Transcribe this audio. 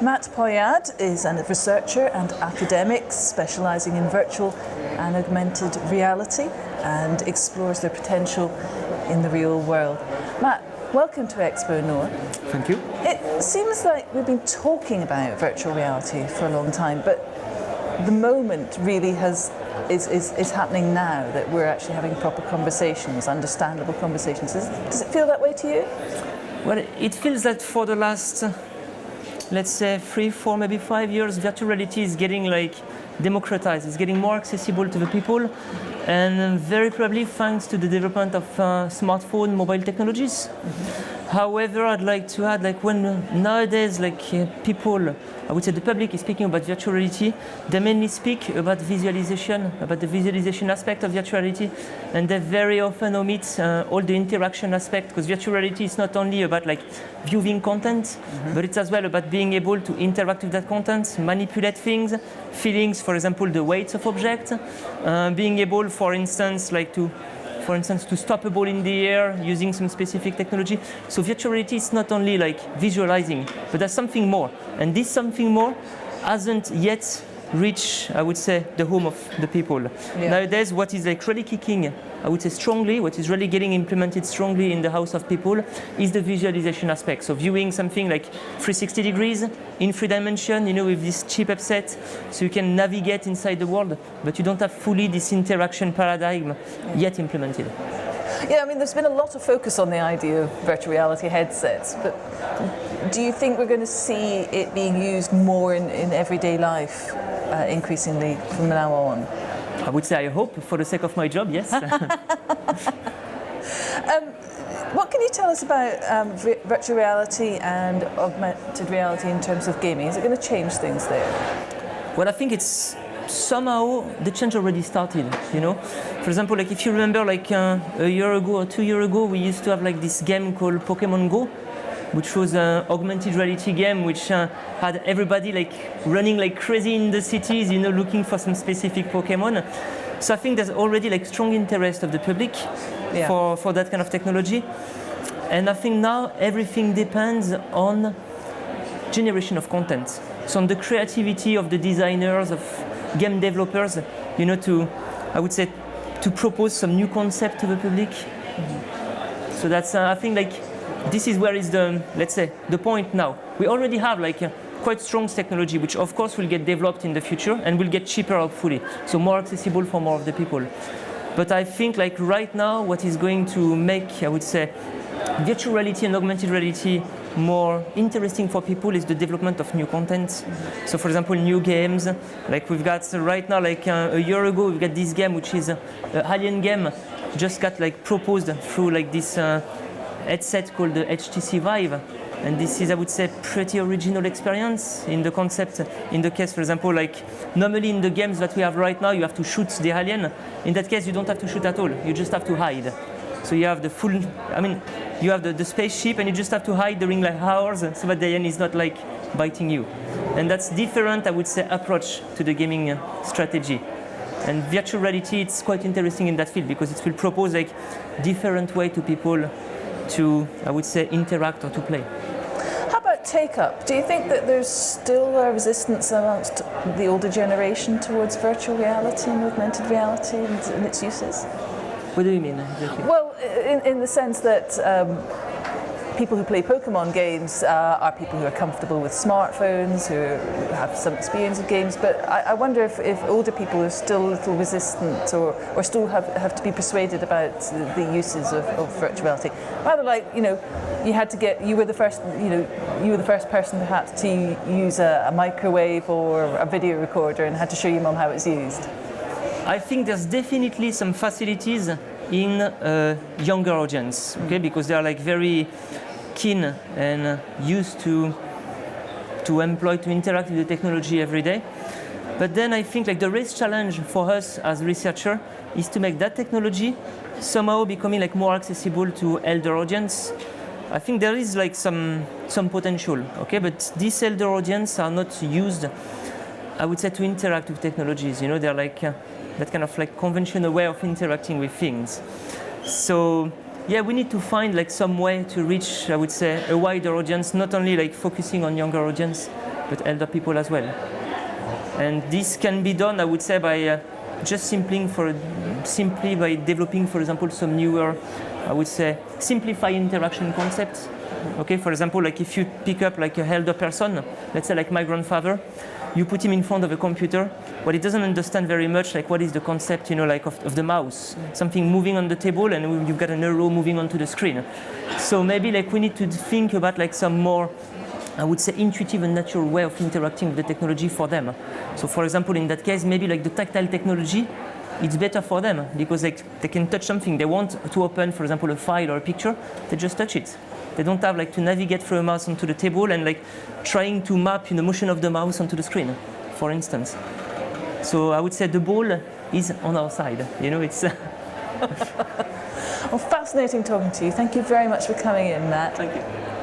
Matthieu Poyade is a researcher and academic specialising in virtual and augmented reality and explores their potential in the real world. Matt, welcome to XpoNorth. Thank you. It seems like we've been talking about virtual reality for a long time, but the moment really is happening now that we're actually having proper conversations, understandable conversations. Does it feel that way to you? Well, it feels that for the last, let's say, 3, 4, maybe 5 years, virtual reality is getting democratized. It's getting more accessible to the people, and very probably thanks to the development of smartphone, mobile technologies. However, I'd like to add, when nowadays, people, I would say the public is speaking about virtual reality, they mainly speak about visualization, about the visualization aspect of virtual reality, and they very often omit all the interaction aspect, because virtual reality is not only about viewing content, but it's as well about being able to interact with that content, manipulate things, feelings, for example, the weights of objects, being able, for instance, to stop a ball in the air using some specific technology. So virtual reality is not only visualizing, but there's something more. And this something more hasn't yet reached, I would say, the home of the people. Yeah. Nowadays, what is really kicking, I would say strongly, what is really getting implemented strongly in the house of people is the visualization aspect. So viewing something 360 degrees in 3 dimensions, with this chip upset, so you can navigate inside the world, but you don't have fully this interaction paradigm yet implemented. Yeah, I mean, there's been a lot of focus on the idea of virtual reality headsets, but do you think we're going to see it being used more in everyday life, increasingly from now on? I would say I hope, for the sake of my job, yes. What can you tell us about virtual reality and augmented reality in terms of gaming? Is it going to change things there? Well, I think it's somehow the change already started, For example, if you remember, a year ago or 2 years ago, we used to have this game called Pokemon Go, which was an augmented reality game which had everybody running like crazy in the cities, looking for some specific Pokemon. So I think there's already strong interest of the public for that kind of technology. And I think now everything depends on generation of content. So on the creativity of the designers, of game developers, I would say, to propose some new concept to the public. So that's, I think, this is where is the point now. We already have quite strong technology, which of course will get developed in the future and will get cheaper, hopefully, so more accessible for more of the people. But I think right now, what is going to make, I would say, virtual reality and augmented reality more interesting for people is the development of new content. So, for example, new games. We've got right now, a year ago, we've got this game which is an alien game, just got proposed through this headset called the HTC Vive. And this is, I would say, pretty original experience in the concept. In the case, for example, normally in the games that we have right now, you have to shoot the alien. In that case, you don't have to shoot at all. You just have to hide. So you have you have the spaceship, and you just have to hide during hours, so that the alien is not biting you. And that's different, I would say, approach to the gaming strategy. And virtual reality, it's quite interesting in that field because it will propose different way to people to, I would say, interact or to play. How about take-up? Do you think that there's still a resistance amongst the older generation towards virtual reality and augmented reality and its uses? What do you mean exactly? Well, in the sense that people who play Pokemon games are people who are comfortable with smartphones, who have some experience of games, but I wonder if older people are still a little resistant or still have to be persuaded about the uses of virtual reality. Rather you were the first person perhaps to use a microwave or a video recorder and had to show your mum how it's used. I think there's definitely some facilities in younger audience, okay, because they are very keen and used to interact with the technology every day. But then I think the real challenge for us as researchers is to make that technology somehow becoming more accessible to elder audience. I think there is some potential, okay, but these elder audience are not used, I would say, to interact with technologies. They're that kind of conventional way of interacting with things. So yeah, we need to find some way to reach, I would say, a wider audience, not only focusing on younger audience, but elder people as well. And this can be done, I would say, by just simply by developing, for example, some newer, I would say, simplified interaction concepts. Okay, for example, like if you pick up like a elder person, let's say like my grandfather, you put him in front of a computer, but he doesn't understand very much like what is the concept, like of the mouse, something moving on the table, and you've got an arrow moving onto the screen. So maybe like we need to think about like some more, I would say, intuitive and natural way of interacting with the technology for them. So for example, in that case, maybe like the tactile technology, it's better for them because like they can touch something. They want to open, for example, a file or a picture, they just touch it. They don't have like to navigate through a mouse onto the table and like trying to map the motion of the mouse onto the screen, for instance. So I would say the ball is on our side. It's. Well, fascinating talking to you. Thank you very much for coming in, Matt. Thank you.